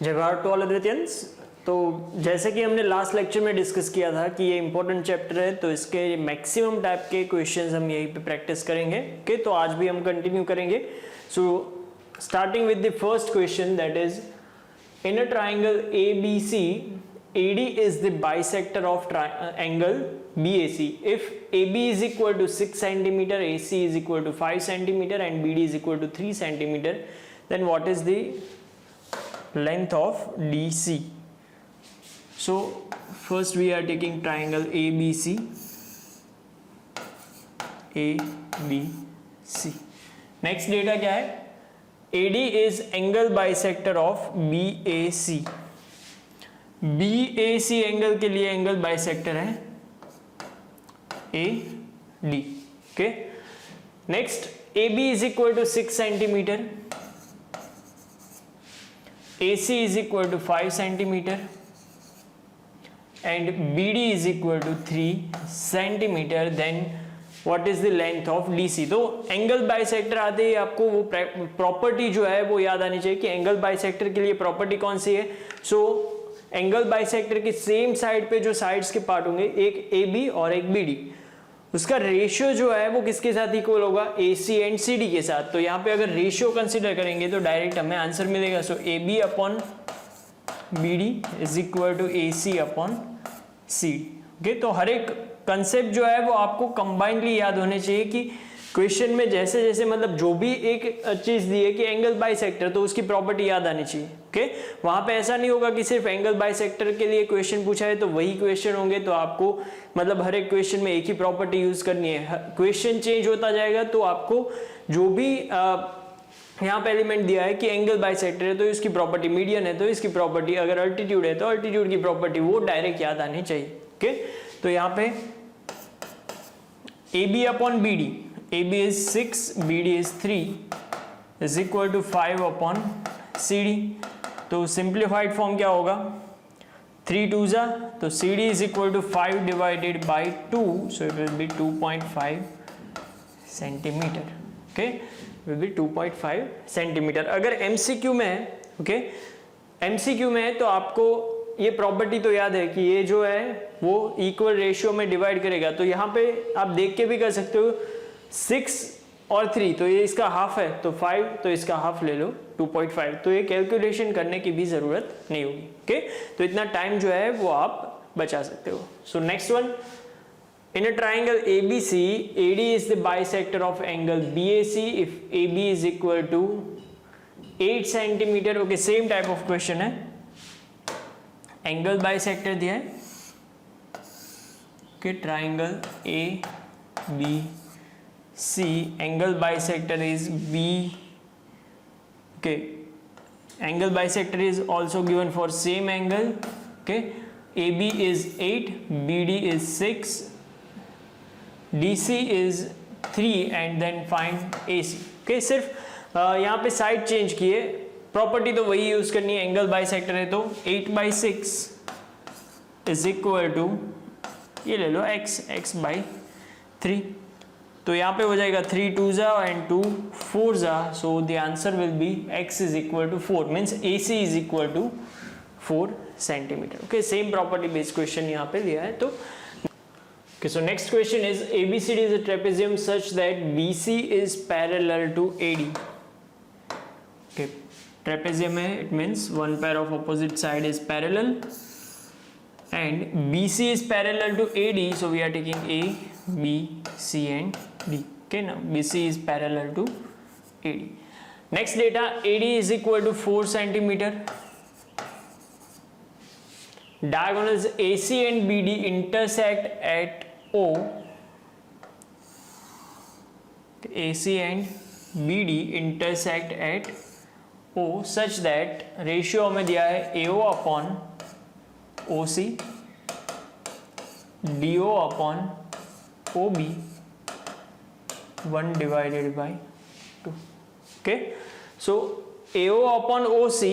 जय Bharat to all अद्वितियंस। तो जैसे कि हमने लास्ट लेक्चर में डिस्कस किया था कि ये इंपॉर्टेंट चैप्टर है, तो इसके मैक्सिमम टाइप के क्वेश्चंस हम यहीं पे प्रैक्टिस करेंगे। ओके, तो आज भी हम कंटिन्यू करेंगे। So starting with the first question, that is in a triangle ABC, AD is the bisector of angle BAC. If AB is equal to 6 cm, AC is equal to 5 cm and BD is equal to 3 cm, then what is the length of DC? So first we are taking triangle ABC. Next data क्या है? AD is angle bisector of BAC. BAC angle के लिए angle bisector है AD. Okay, next AB is equal to 6 cm, AC is equal to 5 cm and BD is equal to 3 cm. Then what is the length of DC? तो angle bisector आते ही आपको वो property जो है वो याद आनी चाहिए कि एंगल बाइसेक्टर के लिए प्रॉपर्टी कौन सी है। सो एंगल बाइसेक्टर के सेम साइड पे जो साइड्स के पार्ट होंगे, एक AB और एक BD, उसका रेशियो जो है वो किसके साथ इक्वल होगा? AC एंड CD के साथ। तो यहाँ पे अगर रेशियो कंसीडर करेंगे तो डायरेक्ट हमें आंसर मिलेगा। So AB upon BD is equal to AC upon CD। Okay, तो हर एक कंसेप्ट जो है वो आपको कंबाइनली याद होने चाहिए कि क्वेश्चन में जैसे जैसे मतलब जो भी एक चीज दी है कि एंगल बाइसेक्टर, तो उसकी प्रॉपर्टी याद आनी चाहिए। ओके, वहां पे ऐसा नहीं होगा कि सिर्फ एंगल बाइसेक्टर के लिए क्वेश्चन पूछा है तो वही क्वेश्चन होंगे, तो आपको मतलब हर एक क्वेश्चन में एक ही प्रॉपर्टी यूज करनी है। क्वेश्चन चेंज होता जाएगा तो आपको जो भी यहाँ पे एलिमेंट दिया है कि एंगल बाइसेक्टर है तो इसकी प्रॉपर्टी, मीडियन है तो इसकी प्रॉपर्टी, अगर अल्टीट्यूड है तो अल्टीट्यूड की प्रॉपर्टी, वो डायरेक्ट याद आनी चाहिए। ओके, तो यहाँ पे AB upon BD, AB is 6, BD is 3 is equal to 5 upon CD. तो सिंप्लीफाइड फॉर्म क्या होगा? 3 2 जा, तो CD is equal to 5 divided by 2, so it will be 2.5 centimeter. Okay, will be 2.5 centimeter. अगर MCQ में है, okay, MCQ में है तो आपको ये प्रॉपर्टी तो याद है कि ये जो है वो इक्वल रेशियो में डिवाइड करेगा। तो यहाँ पे आप देख के भी कर सकते हो, 6 और 3, तो ये इसका हाफ है, तो 5, तो इसका हाफ ले लो 2.5, तो ये कैलकुलेशन करने की भी जरूरत नहीं होगी। ओके, तो इतना टाइम जो है वो आप बचा सकते हो। सो next one, in a triangle ABC, AD is the bisector of angle BAC if AB is equal to 8 cm. Okay, same type of question है, एंगल बाइसेक्टर दिया है कि triangle ABC, angle bisector is B. Okay, angle bisector is also given for same angle. Okay, AB is 8, BD is 6, DC is 3 and then find AC। Okay, सिर्फ यहाँ पे side change किए, property तो वही use करनी है। Angle bisector है तो 8/6 इज इक्वल टू, ये ले लो x by 3, तो यहाँ पे हो जाएगा 3 2 जा एंड 2 4 जा, so the answer will be x is equal to 4, means AC is equal to 4 centimetre. Okay, same property based question यहाँ पे लिया है। तो okay, so next question is ABCD is a trapezium such that BC is parallel to AD. Okay, trapezium है, it means one pair of opposite side is parallel and BC is parallel to AD, so we are taking A, B, C and D. Okay, now BC is parallel to AD. Next data, AD is equal to 4 centimeter. Diagonals AC and BD intersect at O. AC and BD intersect at O such that ratio में दिया है AO upon OC, DO upon OB 1 divided by 2. Okay, so AO upon OC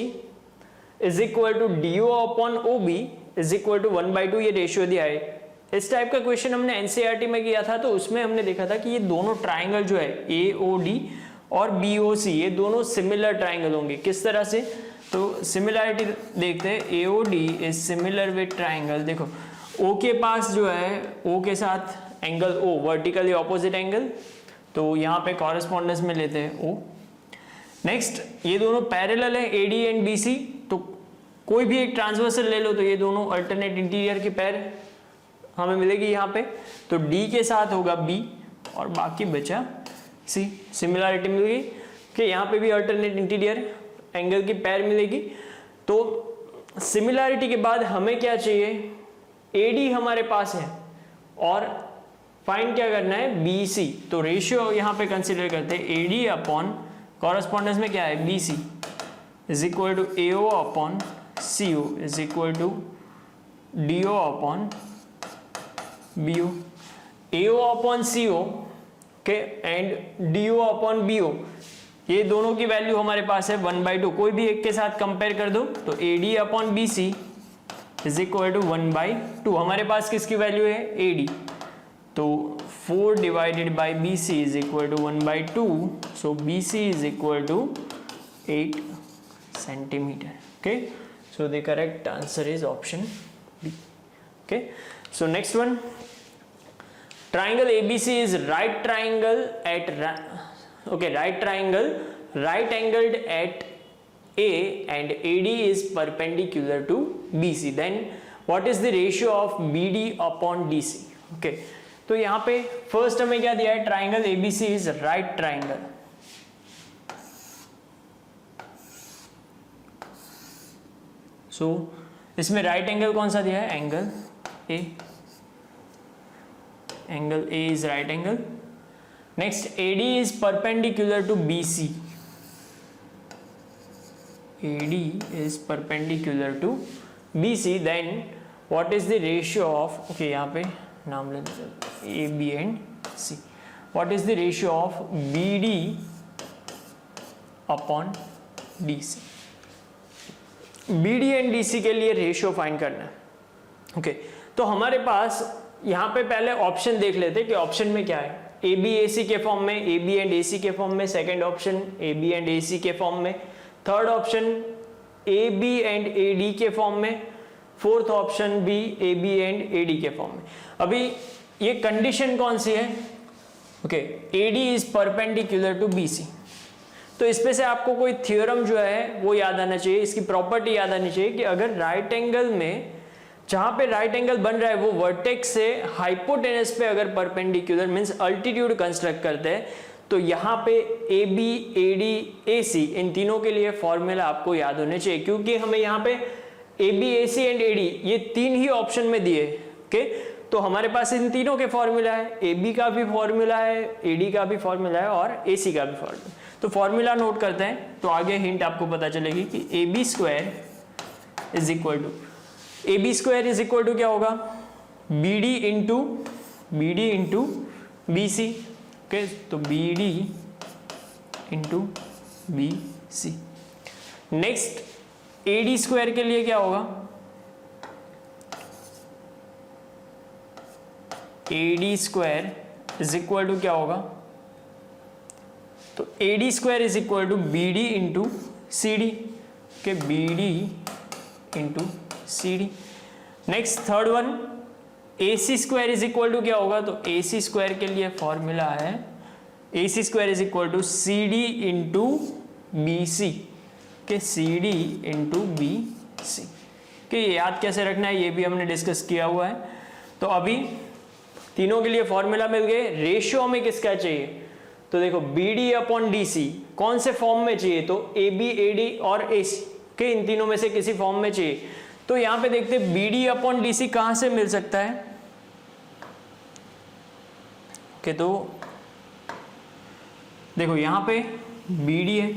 is equal to DO upon OB is equal to 1/2, ये ratio दिया है। इस type का question हमने NCERT में किया था, तो उसमें हमने देखा था कि ये दोनों ट्राइंगल जो है AOD और BOC, ये दोनों सिमिलर ट्राइंगल होंगे। किस तरह से? तो सिमिलैरिटी देखते हैं, AOD is similar with triangle. देखो O के पास जो है, O के साथ angle O vertically opposite angle, तो यहाँ पे कॉरेस्पॉन्डेंस में लेते हैं O। नेक्स्ट ये दोनों पैरेलल है AD एंड BC, तो कोई भी एक ट्रांसवर्सल ले लो तो ये दोनों अल्टरनेट इंटीरियर की पैर हमें मिलेगी यहाँ पे, तो D के साथ होगा B और बाकी बचा C। सिमिलैरिटी मिल गई कि यहाँ पे भी अल्टरनेट इंटीरियर एंगल की पैर मिलेगी। तो सिमिलैरिटी के बाद हमें क्या चाहिए, AD हमारे पास है और फाइंड क्या करना है, BC। तो रेशियो यहाँ पे कंसिडर करते हैं, AD अपॉन कॉरेस्पॉन्डेंस में क्या है BC is equal to AO upon CO is equal to DO upon BO। AO upon CO के एंड DO अपॉन BO, ये दोनों की वैल्यू हमारे पास है 1/2। कोई भी एक के साथ कंपेयर कर दो तो AD upon BC is equal to 1/2। हमारे पास किसकी वैल्यू है, AD, तो 4 divided by BC is equal to 1/2, so BC is equal to 8 centimetre. Okay, so the correct answer is option B। Okay, so next one, triangle ABC is right triangle at right angled at A and AD is perpendicular to BC, then what is the ratio of BD upon DC? Okay, तो यहाँ पे first हमें क्या दिया है, triangle ABC is right triangle. So इसमें right angle कौन सा दिया है, angle A। Angle A is right angle. Next, AD is perpendicular to BC. AD is perpendicular to BC. Then, what is the ratio of? Okay, यहाँ पे नाम लेते हैं A, B and C. What is the ratio of BD upon DC? BD and DC के लिए ratio find करना है। Okay, तो हमारे पास यहाँ पे पहले ऑप्शन देख लेते कि ऑप्शन में क्या है, AB AC के फॉर्म में, AB एंड AC के फॉर्म में, second option AB and AC के फॉर्म में, third option AB and AD के फॉर्म में, फोर्थ ऑप्शन भी AB एंड AD के फॉर्म में। अभी ये कंडीशन कौन सी है, okay, AD is perpendicular to BC। तो इसमें से आपको कोई थ्योरम जो है वो याद आना चाहिए, इसकी प्रॉपर्टी याद आनी चाहिए कि अगर राइट एंगल में, जहां पे राइट एंगल बन रहा है वो वर्टेक्स से हाइपोटेनस पे अगर परपेंडिकुलर मींस अल्टीट्यूड कंस्ट्रक्ट करते हैं, तो यहाँ पे AB, AD, AC इन तीनों के लिए फॉर्मूला आपको याद होने चाहिए, क्योंकि हमें यहाँ पे AB, AC एंड AD ये तीन ही ऑप्शन में दिए। ओके, तो हमारे पास इन तीनों के फॉर्मूला है, AB का भी फॉर्मूला है, AD का भी फॉर्मूला है और AC का भी फॉर्मूला। तो फॉर्मूला नोट करते हैं, तो आगे हिंट आपको पता चलेगी कि AB square is equal to, AB square is equal to क्या होगा, BD इंटू BC। ओके, तो BD into BC। Next AD square के लिए क्या होगा, AD square is equal to क्या होगा, तो AD square is equal to BD into CD के, BD into CD। Next third one, AC square is equal to क्या होगा, तो AC स्क्वायर के लिए फॉर्मूला है AC square is equal to CD into BC के, CD इंटू BC के। याद कैसे रखना है ये भी हमने डिस्कस किया हुआ है। तो अभी तीनों के लिए फॉर्मूला मिल गए। रेशियो में किसका चाहिए, तो देखो BD अपॉन DC कौन से फॉर्म में चाहिए, तो AB, AD और AC के इन तीनों में से किसी फॉर्म में चाहिए। तो यहां पे देखते हैं BD अपॉन DC कहां से मिल सकता है। ओके, तो देखो यहां पे BD है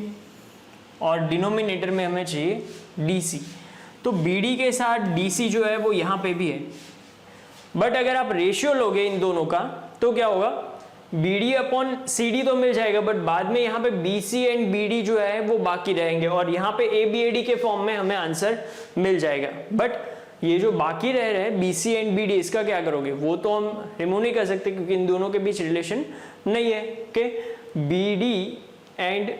और डिनोमिनेटर में हमें चाहिए DC, तो BD के साथ DC जो है वो यहां पे भी है, बट अगर आप रेशियो लोगे इन दोनों का तो क्या होगा, BD अपॉन CD तो मिल जाएगा, बट बाद में यहाँ पे BC एंड BD जो है वो बाकी रहेंगे और यहाँ पे AB AD के फॉर्म में हमें आंसर मिल जाएगा। बट ये जो बाकी रह रहे हैं BC एंड BD, इसका क्या करोगे, वो तो हम रिमूव नहीं कर सकते क्योंकि इन दोनों के बीच रिलेशन नहीं है। ओके, BD एंड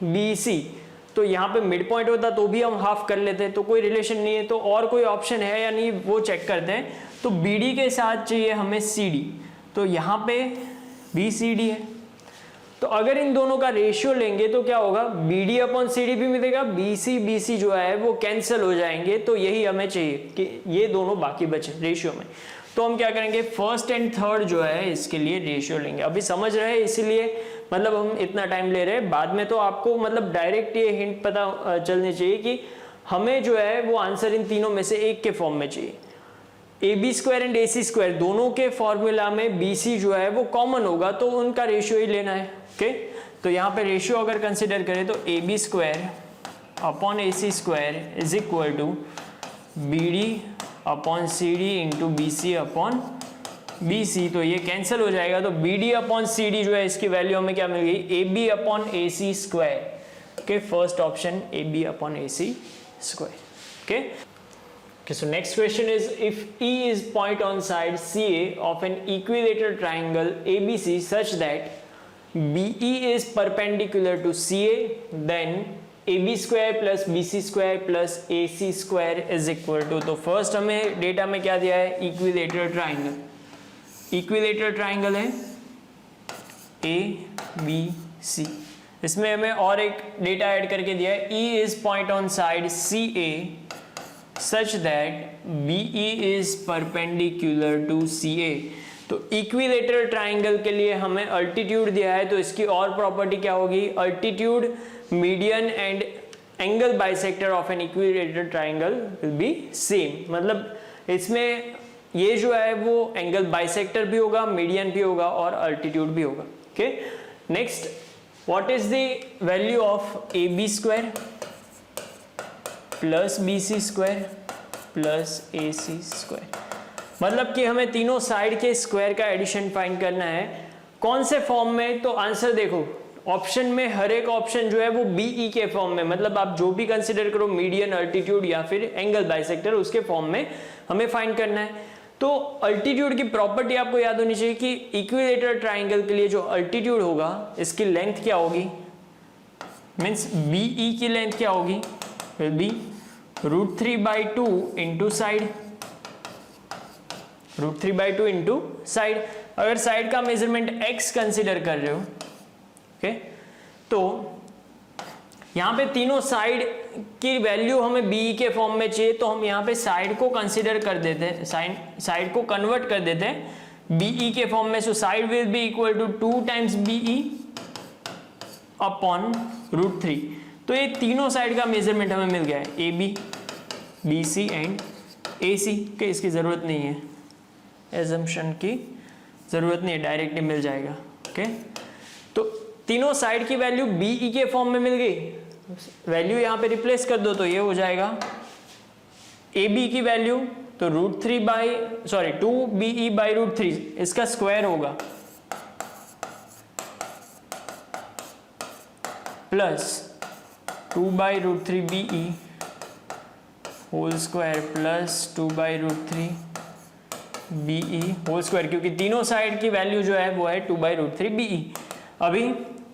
BC, तो यहाँ पे मिड पॉइंट होता तो भी हम हाफ कर लेते, तो कोई रिलेशन नहीं है। तो और कोई ऑप्शन है या नहीं वो चेक करते हैं। तो BD के साथ चाहिए हमें CD, तो यहाँ पे BCD है। तो अगर इन दोनों का रेशियो लेंगे तो क्या होगा, BD अपॉन CD भी मिलेगा, BC जो है वो कैंसिल हो जाएंगे। तो यही हमें चाहिए कि ये दोनों बाकी बचे रेशियो में। तो हम क्या करेंगे, फर्स्ट एंड थर्ड जो है इसके लिए रेशियो लेंगे। अभी समझ रहे हैं इसीलिए मतलब हम इतना टाइम ले रहे हैं, बाद में तो आपको मतलब डायरेक्ट ये हिंट पता चलनी चाहिए कि हमें जो है वो आंसर इन तीनों में से एक के फॉर्म में चाहिए। AB² एंड AC² दोनों के फॉर्मूला में BC जो है वो कॉमन होगा, तो उनका रेशियो ही लेना है। ओके, तो यहाँ पे रेशियो अगर कंसिडर करें तो AB² upon AC² is equal to BD upon CD into BC upon BC। तो ये कैंसिल हो जाएगा, तो BD अपॉन CD जो है इसकी वैल्यू हमें क्या मिल गई, AB upon AC²। Okay, first option AB upon AC²। Okay, so next question is, if E is point on side CA of an equilateral triangle ABC such that BE is perpendicular to CA, then AB² plus BC² plus AC² is equal to, तो first हमें data में क्या दिया है, equilateral triangle. Equilateral triangle है ABC, इसमें हमें और एक डेटा ऐड करके दिया है, E is point on side CA such that BE is perpendicular to CA। तो इक्विलेटरल ट्राइंगल के लिए हमें अल्टीट्यूड दिया है, तो इसकी और प्रॉपर्टी क्या होगी, altitude, median and angle bisector of an equilateral triangle will be same. मतलब इसमें ये जो है वो एंगल बाइसेक्टर भी होगा, मीडियन भी होगा और अल्टीट्यूड भी होगा। Okay, next, what is the value of AB² plus BC² plus AC²। मतलब कि हमें तीनों साइड के स्क्वायर का एडिशन फाइंड करना है। कौन से फॉर्म में, तो आंसर देखो, ऑप्शन में हर एक ऑप्शन जो है वो BE के फॉर्म में, मतलब आप जो भी कंसिडर करो, मीडियन, अल्टीट्यूड या फिर एंगल बाइसेक्टर, उसके फॉर्म में हमें फाइंड करना है। तो अल्टीट्यूड की प्रॉपर्टी आपको याद होनी चाहिए कि इक्विलेटरल ट्राइंगल के लिए जो अल्टीट्यूड होगा इसकी लेंथ क्या होगी, मीन्स BE की लेंथ क्या होगी, will be √3/2 into side, √3/2 into side. अगर साइड का मेजरमेंट x कंसिडर कर रहे हो, ओके, तो यहां पे तीनों साइड की वैल्यू हमें BE के फॉर्म में चाहिए, तो हम यहां पे साइड को कंसिडर कर देते हैं, साइड को कन्वर्ट कर देते हैं BE के फॉर्म में। So side will be equal to 2 times BE upon √3। तो ये तीनों साइड का मेजरमेंट हमें मिल गया है, AB, BC एंड AC के। इसकी जरूरत नहीं है, एजम्पशन की जरूरत नहीं है, डायरेक्ट ही मिल जाएगा। ओके, तो तीनों साइड की वैल्यू BE के फॉर्म में मिल गई, वैल्यू यहां पे रिप्लेस कर दो तो ये हो जाएगा AB की वैल्यू, तो 2BE/√3, इसका स्क्वायर होगा, plus 2/√3 BE whole square plus 2/√3 BE whole square, क्योंकि तीनों साइड की वैल्यू जो है वो है 2/√3 BE। अभी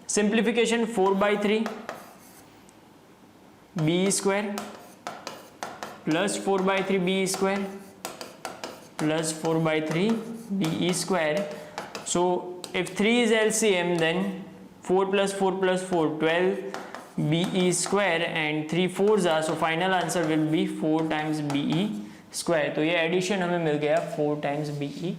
simplification 4/3 BE² plus 4/3 BE² plus 4/3 BE²। So if 3 is LCM then 4 plus 4 plus 4 12 BE² and 3 4s are, so final answer will be 4 times BE²। तो ये एडिशन हमें मिल गया 4 times BE²।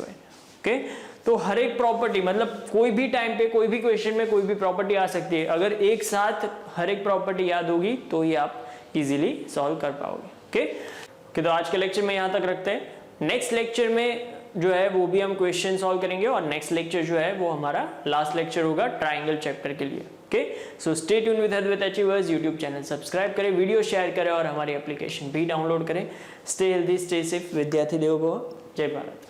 ओके, तो हर एक प्रॉपर्टी, मतलब कोई भी टाइम पे कोई भी क्वेश्चन में कोई भी प्रॉपर्टी आ सकती है, अगर एक साथ हर एक प्रॉपर्टी याद होगी तो ये आप इजीली सॉल्व कर पाओगे। ओके, तो आज के लेक्चर में यहाँ तक रखते हैं। नेक्स्ट लेक्चर में जो है वो भी हम क्वेश्चन सॉल्व करेंगे, और नेक्स्ट लेक्चर जो है वो हमारा लास्ट लेक्चर होगा ट्राइंगल चैप्टर के लिए। Okay, so stay tune with Advait achievers YouTube channel subscribe करें, वीडियो शेयर करें और हमारी एप्लीकेशन भी डाउनलोड करें। Stay healthy, stay safe. विद्यार्थी देवो भव। जय भारत।